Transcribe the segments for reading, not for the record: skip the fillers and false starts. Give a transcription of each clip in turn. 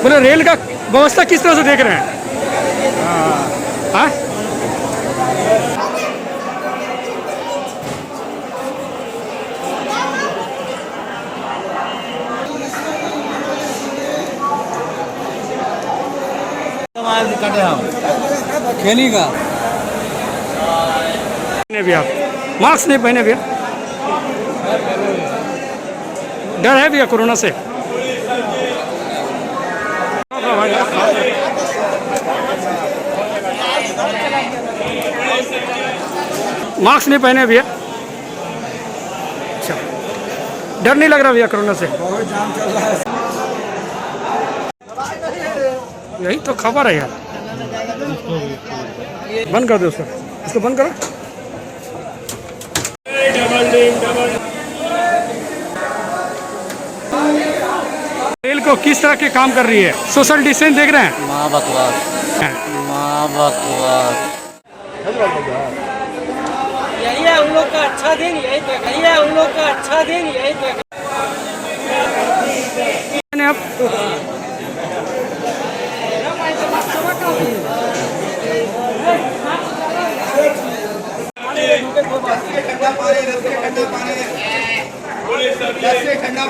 बोले रेल का व्यवस्था किस तरह से देख रहे हैं? हाँ? खेली का भैया मास्क नहीं पहने भैया, डर है भैया कोरोना से। मास्क नहीं पहने भैया, अच्छा डर नहीं लग रहा भैया कोरोना से? यही तो खबर है यार। बंद कर दो सर, इसको बंद करो। रेल को किस तरह के काम कर रही है? सोशल डिस्टेंस देख रहे हैं? माँ बकवास, माँ बकवास। यही है उन लोग का अच्छा दिन, यही तो यही है उन लोग का अच्छा दिन, यही तो अब ठंडा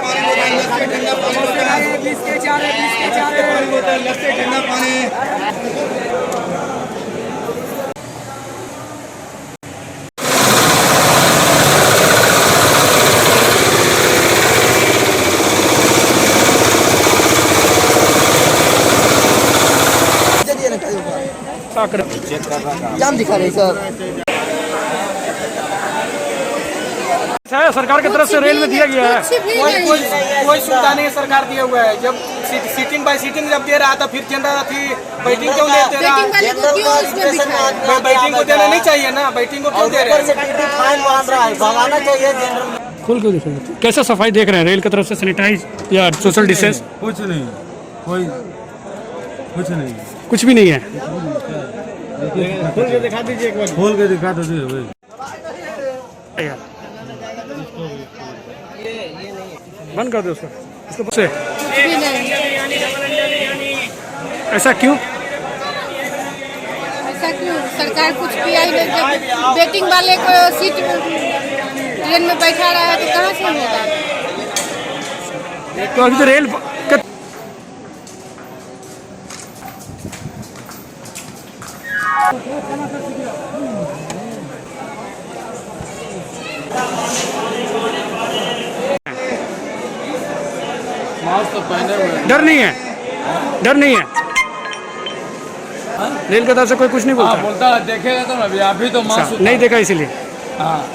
पानी जाम दिखा रहे सर। सरकार की तरफ से रेल में दिया गया है, कोई सुविधा नहीं सरकार दिया हुआ है। जब सीटिंग बाय सीटिंग जब दे रहा था फिर जनरल थी, वेटिंग क्यों दे रहा? वेटिंग को देना नहीं चाहिए ना, वेटिंग को क्यों दे रहे हैं? भगाना चाहिए जनरल। खोल के देखो कैसे सफाई देख रहे हैं रेल की तरफ से, सैनिटाइज या सोशल डिस्टेंस? कुछ नहीं, कोई कुछ नहीं, कुछ भी नहीं है। खोल के दिखा दीजिए एक बार, खोल के दिखा दीजिए। बंद कर दो उसको, इसको से। ऐसा क्यों? ऐसा क्यों? सरकार कुछ किया ही नहीं। जब वेटिंग वाले को सीट ट्रेन में बैठा रहा है तो कहाँ से होगा? तो अभी तो रेल मास्क तो पहने हुए। डर नहीं है, डर नहीं है रेल की तरफ से कोई कुछ नहीं बोलता? बोलता है देखेगा तो अभी, अभी तो मास्क नहीं देखा इसीलिए। हाँ।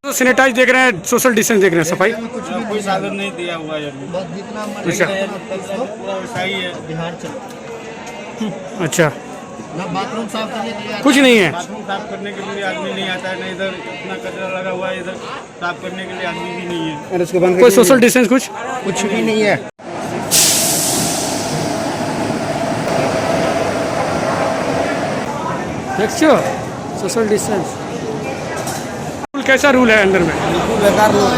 तो सैनिटाइज देख रहे हैं, सोशल डिस्टेंस देख रहे हैं, सफाई कोई साधन नहीं दिया हुआ है। अच्छा बाथरूम साफ करने के लिए कुछ नहीं है। बाथरूम साफ करने के लिए आदमी नहीं आता है, ना इधर इतना कचरा लगा हुआ है, इधर साफ करने के लिए आदमी भी नहीं है। कोई सोशल डिस्टेंस कुछ भी नहीं है। देखो सोशल डिस्टेंस कैसा रूल है अंदर में? बिल्कुल बेकार लोग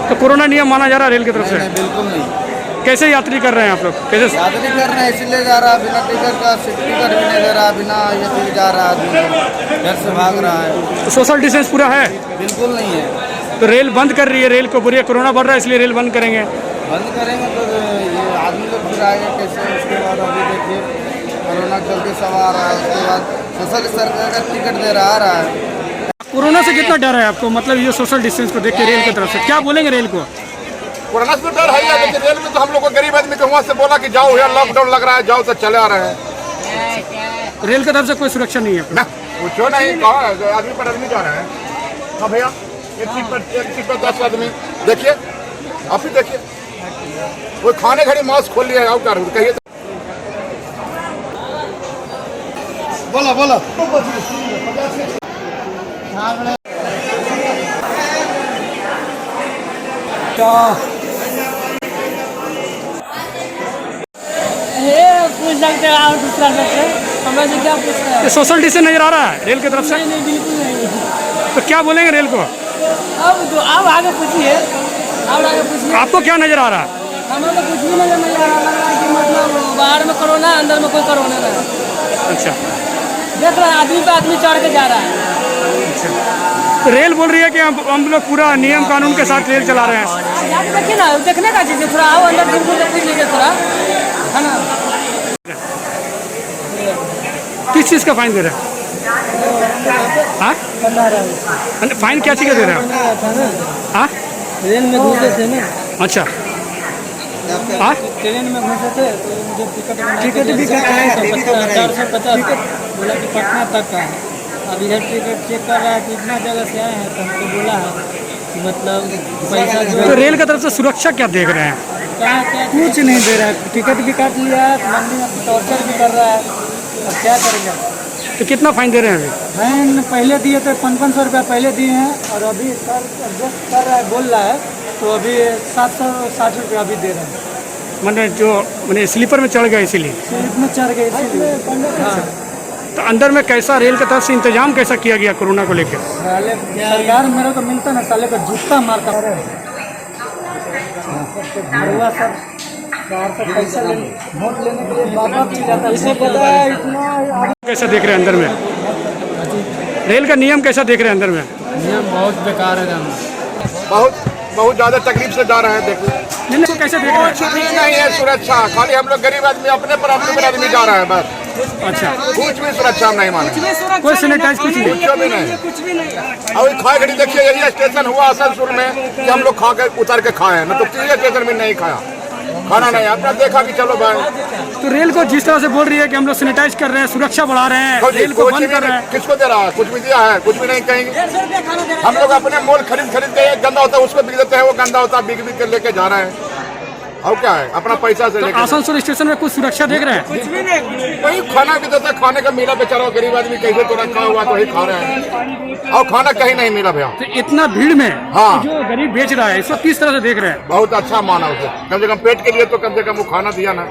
तो कोरोना नियम माना जा रहा है रेल की तरफ से? बिल्कुल नहीं। कैसे यात्री कर रहे हैं आप लोग? कैसे यात्री कर रहे हैं इसलिए जा रहा है, बिना टिकट का टिकट भी नहीं दे रहा, बिना ये भी जा रहा है, आदमी घर से भाग रहा है। तो सोशल डिस्टेंस पूरा है? बिल्कुल नहीं है। तो रेल बंद कर रही है, रेल को बोलिए कोरोना बढ़ रहा है इसलिए रेल बंद करेंगे। बंद करेंगे तो ये आदमी लोग फिर आएगा कैसे? उसके बाद अभी देखिए कोरोना चलते सब आ रहा है, उसके बाद सोशल सरकार का टिकट दे रहा है। कोरोना से कितना डर है आपको? मतलब ये सोशल डिस्टेंस को देख के रेल की तरफ से क्या बोलेंगे रेल को? कोरोना से डर है या लेकिन रेल में तो हम लोग को गरीब आदमी को वहाँ से बोला कि जाओ यार लॉकडाउन लग रहा है, जाओ तो चले आ रहे हैं। रेल की तरफ से कोई सुरक्षा नहीं है? ना पूछो नहीं, कहा आदमी पर आदमी जा रहे हैं। हाँ भैया एक सीट पर 10 आदमी, देखिए आप ही देखिए, कोई खाने घड़ी मास्क खोल लिया है, क्या कहिए? बोला बोला हे पूछ सकते हैं और दूसरा सबसे, हमें से क्या पूछना है? ये सोशल डिस्टेंस नजर आ रहा है रेल की तरफ से? नहीं बिल्कुल नहीं। तो क्या बोलेंगे रेल को? अब आगे पूछिए, अब आगे पूछिए। आपको क्या नजर आ रहा है? हमें तो कुछ भी नहीं लग रहा है कि मतलब बाहर में कोरोना, अंदर में कोई कोरोना नहीं। अच्छा, देख रहे हैं आदमी पे आदमी चढ़ के जा रहा है। तो रेल बोल रही है कि हम लोग पूरा नियम कानून के साथ रेल चला रहे हैं। जाके देखिए ना, देखने का चीज़ है, थोड़ा आओ अंदर बिल्कुल देख लीजिए थोड़ा, है ना। किस चीज़ का फाइन दे रहे हैं? हाँ, फाइन क्या चीज़ का दे रहे हैं? हाँ, ट्रेन में घुसे थे ना। अच्छा, हाँ, ट्रेन में घुसे थे तो मुझे टिकट भी कटाया 450 बोला कि पटना तक का है। अब इधर टिकट चेक कर रहा है कि इतना जगह से आए हैं, तो हमको बोला है कि मतलब पैसा जो तो रेल की तरफ से सुरक्षा क्या देख रहे हैं? क्या कुछ नहीं दे रहा है, टिकट भी काट लिया है, मंडी में टॉर्चर भी कर रहा है। अब क्या करेंगे? तो कितना फाइन दे रहे हैं अभी? फाइन पहले दिए थे 500 रुपया पहले दिए हैं, और अभी सर एडजस्ट कर रहा है, बोल रहा है तो अभी 760 रुपया अभी दे रहे हैं। मैंने स्लीपर में चढ़ गया इसीलिए? स्लीप में चढ़ गए इसीलिए। हाँ। तो अंदर में कैसा रेल की तरफ से इंतजाम कैसा किया गया कोरोना को लेकर? साले सरकार मेरे को मिलता ना, साले को जूता मारता है। हुआ सर बाहर से पैसा वोट लेने के लिए बाबा भी जाता है, इसे पता है इतना। कैसा देख रहे हैं अंदर में? रेल का नियम कैसा देख रहे हैं अंदर में? नियम बहुत बेकार है। बहुत ज़्यादा तकलीफ से जा रहे हैं। देखिए नहीं, कैसे देख रहे हैं? कुछ भी नहीं है सुरक्षा, खाली हम लोग गरीब आदमी अपने पर आदमी जा रहे हैं बस। अच्छा, कुछ भी सुरक्षा हम नहीं माने, कोई सैनिटाइज कुछ नहीं? कुछ भी नहीं। अभी खाए घड़ी देखिए, यही स्टेशन हुआ आसनसोल में कि हम लोग खा के उतर के खाए, न तो किसी स्टेशन में नहीं खाया, खाना नहीं। आपने देखा कि चलो भाई, तो रेल को जिस तरह से बोल रही है कि हम लोग सैनिटाइज कर रहे हैं, सुरक्षा बढ़ा रहे हैं, रेल को बंद कर रहे हैं, किसको दे रहा है? कुछ भी दिया है? कुछ भी नहीं कहेंगे। हम लोग अपने मोल खरीद के गंदा होता है उसको बिक देते हैं, वो गंदा होता है बिक के लेके जा रहे हैं। और क्या है, अपना पैसा से लेके। आसनसोल स्टेशन में कुछ सुरक्षा देख रहे हैं? कुछ भी नहीं। वही खाना भी देता है, खाने का मिला बेचारा गरीब आदमी कैसे तो रखा हुआ तो वही खा रहे हैं, और खाना कहीं नहीं मिला भैया। तो इतना भीड़ में हाँ, जो गरीब बेच रहा है इसको किस तरह से देख रहे हैं? बहुत अच्छा माना उसे, कम से कम पेट के लिए तो कम से कम वो खाना दिया ना,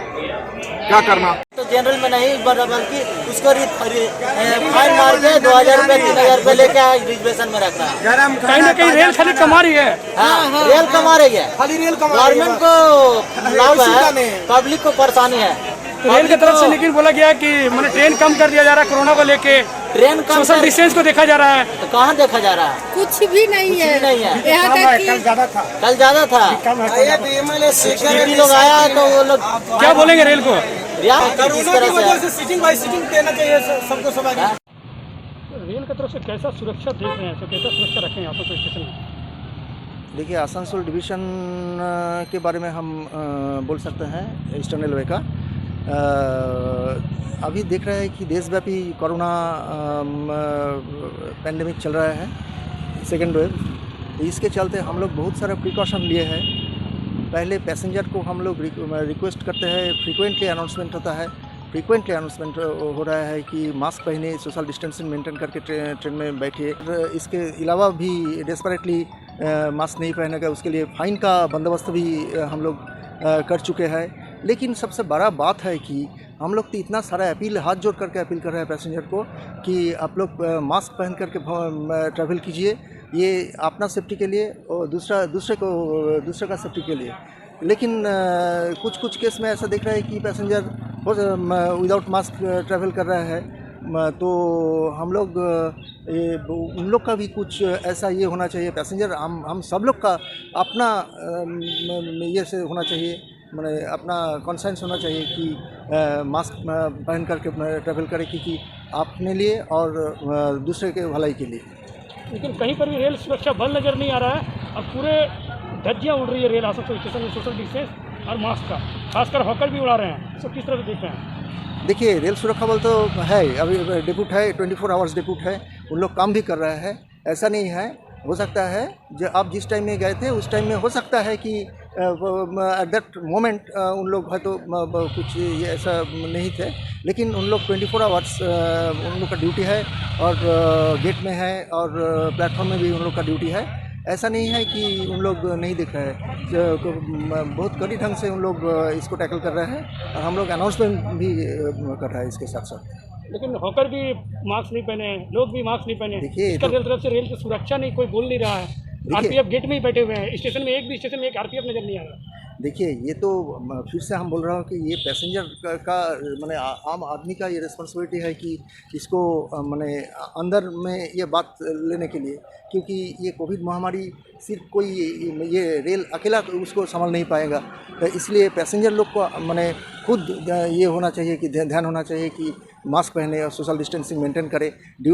क्या करना। तो जनरल में नहीं बल्कि उसको फाइन मार के 2000 रुपये 3000 रुपये लेके रिजर्वेशन में रखना है। कहीं ना कहीं रेल खाली कमा रही है। हाँ, रेल कमा रही है, खाली रेल कमा। गवर्नमेंट को लाभ है, पब्लिक को परेशानी है। तो रेल की तरफ से लेकिन बोला गया कि मैंने ट्रेन कम कर दिया जा रहा है कोरोना को लेके, ट्रेन कम सोशल डिस्टेंस को देखा जा रहा है। तो कहाँ देखा जा रहा है? कुछ भी नहीं है, नहीं है। यहाँ तक कि कल ज्यादा था, सिटी लोग आया है तो वो लोग क्या बोलेंगे रेल को? कोरोना की वजह से सीटिंग बाय सीटिंग देना चाहिए सबको सवारी। रेल की तरफ से कैसा सुरक्षा देख रहे हैं, तो कैसा सुरक्षा रखें आसनसोल स्टेशन में? देखिए, आसनसोल डिवीज़न के बारे में हम बोल सकते हैं ईस्टर्न रेलवे का। अभी देख रहे हैं कि देशव्यापी कोरोना पैंडेमिक चल रहा है, सेकेंड वेव। इसके चलते हम लोग बहुत सारा प्रिकॉशन लिए हैं। पहले पैसेंजर को हम लोग रिक्वेस्ट करते हैं, फ्रीक्वेंटली अनाउंसमेंट होता है, फ्रीक्वेंटली अनाउंसमेंट हो रहा है कि मास्क पहने, सोशल डिस्टेंसिंग मेंटेन करके ट्रेन में बैठिए। इसके अलावा भी डेस्परेटली मास्क नहीं पहनेगा उसके लिए फ़ाइन का बंदोबस्त भी हम लोग कर चुके हैं। लेकिन सबसे बड़ा बात है कि हम लोग तो इतना सारा हाथ जोड़ करके अपील कर रहे हैं पैसेंजर को कि आप लोग मास्क पहन करके ट्रैवल कीजिए, ये अपना सेफ्टी के लिए और दूसरे का सेफ्टी के लिए। लेकिन कुछ केस में ऐसा देख रहा है कि पैसेंजर विदाउट मास्क ट्रैवल कर रहा है, तो हम लोग उन लोग का भी कुछ ऐसा ये होना चाहिए, पैसेंजर हम सब लोग का अपना ये से होना चाहिए, मैंने अपना कॉन्सेंस होना चाहिए कि मास्क पहन करके ट्रैवल करें, क्योंकि अपने लिए और दूसरे के भलाई के लिए। लेकिन कहीं पर भी रेल सुरक्षा बल नज़र नहीं आ रहा है, अब पूरे धज्जियाँ उड़ रही है रेल आसनसोल स्टेशन में सोशल डिस्टेंस और मास्क का, खासकर हॉकर भी उड़ा रहे हैं। सब किस तरह से देख रहे हैं? देखिए, रेल सुरक्षा बल तो है, अभी डिप्यूट है, 24 आवर्स डिप्यूट है, उन लोग काम भी कर रहे हैं। ऐसा नहीं है, हो सकता है जो आप जिस टाइम में गए थे उस टाइम में हो सकता है कि एट दैट मोमेंट उन लोग है तो कुछ ये ऐसा नहीं थे, लेकिन उन लोग 24 आवर्स उन लोग का ड्यूटी है और गेट में है और प्लेटफॉर्म में भी उन लोग का ड्यूटी है। ऐसा नहीं है कि उन लोग नहीं दिख रहे हैं, बहुत कड़ी ढंग से उन लोग इसको टैकल कर रहे हैं और हम लोग अनाउंसमेंट भी कर रहे हैं इसके साथ साथ। लेकिन हॉकर भी मास्क नहीं पहने हैं, लोग भी मास्क नहीं पहने हैं। देखिए, इसका तरफ से रेल की सुरक्षा नहीं, कोई बोल नहीं रहा है। आरपीएफ गेट में ही बैठे हुए हैं, स्टेशन में एक आरपीएफ नजर नहीं आ रहा। देखिए, ये तो फिर से हम बोल रहा हूँ कि ये पैसेंजर का माने आम आदमी का ये रिस्पॉन्सिबिलिटी है कि इसको माने अंदर में ये बात लेने के लिए, क्योंकि ये कोविड महामारी सिर्फ कोई ये रेल अकेला उसको संभाल नहीं पाएगा। तो इसलिए पैसेंजर लोग को माने खुद ये होना चाहिए कि ध्यान होना चाहिए कि मास्क पहने और सोशल डिस्टेंसिंग मेंटेन करें।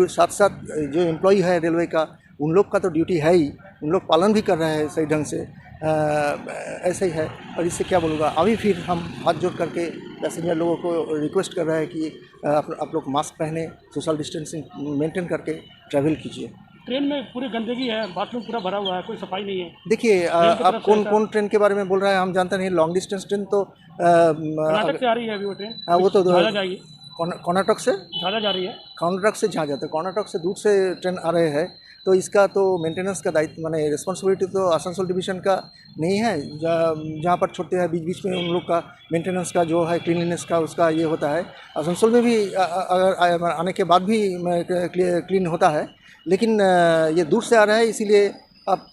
साथ साथ जो एम्प्लॉई है रेलवे का, उन लोग का तो ड्यूटी है ही, उन लोग पालन भी कर रहे हैं सही ढंग से। ऐसा ही है। और इससे क्या बोलूँगा, अभी फिर हम हाथ जोड़ करके पैसेंजर लोगों को रिक्वेस्ट कर रहे हैं कि आप लोग मास्क पहने, सोशल डिस्टेंसिंग मेंटेन करके ट्रैवल कीजिए। ट्रेन में पूरी गंदगी है, बाथरूम पूरा भरा हुआ है, कोई सफाई नहीं है। देखिए, आप कौन ट्रेन के बारे में बोल रहे हैं हम जानते नहीं। लॉन्ग डिस्टेंस ट्रेन तो कर्नाटक से आ रही है अभी वो ट्रेन। वो तो झाझा जाएगी, कर्नाटक से झाझा जा रही है। कर्नाटक से जहाँ जाते हैं, कर्नाटक से दूर से ट्रेन आ रहे हैं, तो इसका तो मेंटेनेंस का दायित्व माने रिस्पॉन्सिबिलिटी तो आसनसोल डिवीज़न का नहीं है। जहाँ पर छोड़ते हैं बीच बीच में उन लोग का मेंटेनेंस का जो है, क्लीनलीनेस का उसका ये होता है। आसनसोल में भी अगर आने के बाद भी क्लीन होता है, लेकिन ये दूर से आ रहा है, इसीलिए आप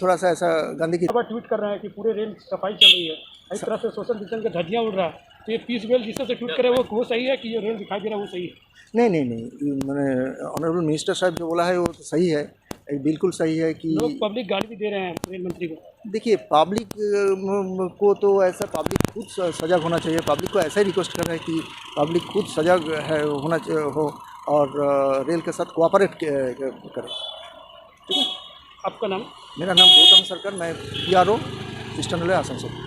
थोड़ा सा ऐसा गंदगी ट्वीट कर रहे हैं कि पूरे रेल सफाई चल रही है, इस तरह से सोशल डिस्टेंस का धज्जियाँ उड़ रहा है। तो ये पीस वेल जिससे ट्वीट करे वो सही है कि ये रेल दिखाई दे रहा है वो सही है? नहीं, मैंने ऑनरेबल मिनिस्टर साहब जो बोला है वो तो सही है, बिल्कुल सही है कि लोग पब्लिक गाली भी दे रहे हैं रेल मंत्री को। देखिए, पब्लिक को तो ऐसा पब्लिक खुद सजग होना चाहिए। पब्लिक को ऐसा ही रिक्वेस्ट कर रहे हैं कि पब्लिक खुद सजग है होना हो और रेल के साथ कोऑपरेट करे। ठीक है, आपका नाम? मेरा नाम गौतम सरकार, मैं PRO ईस्टर्न रेलवे आसनसोल।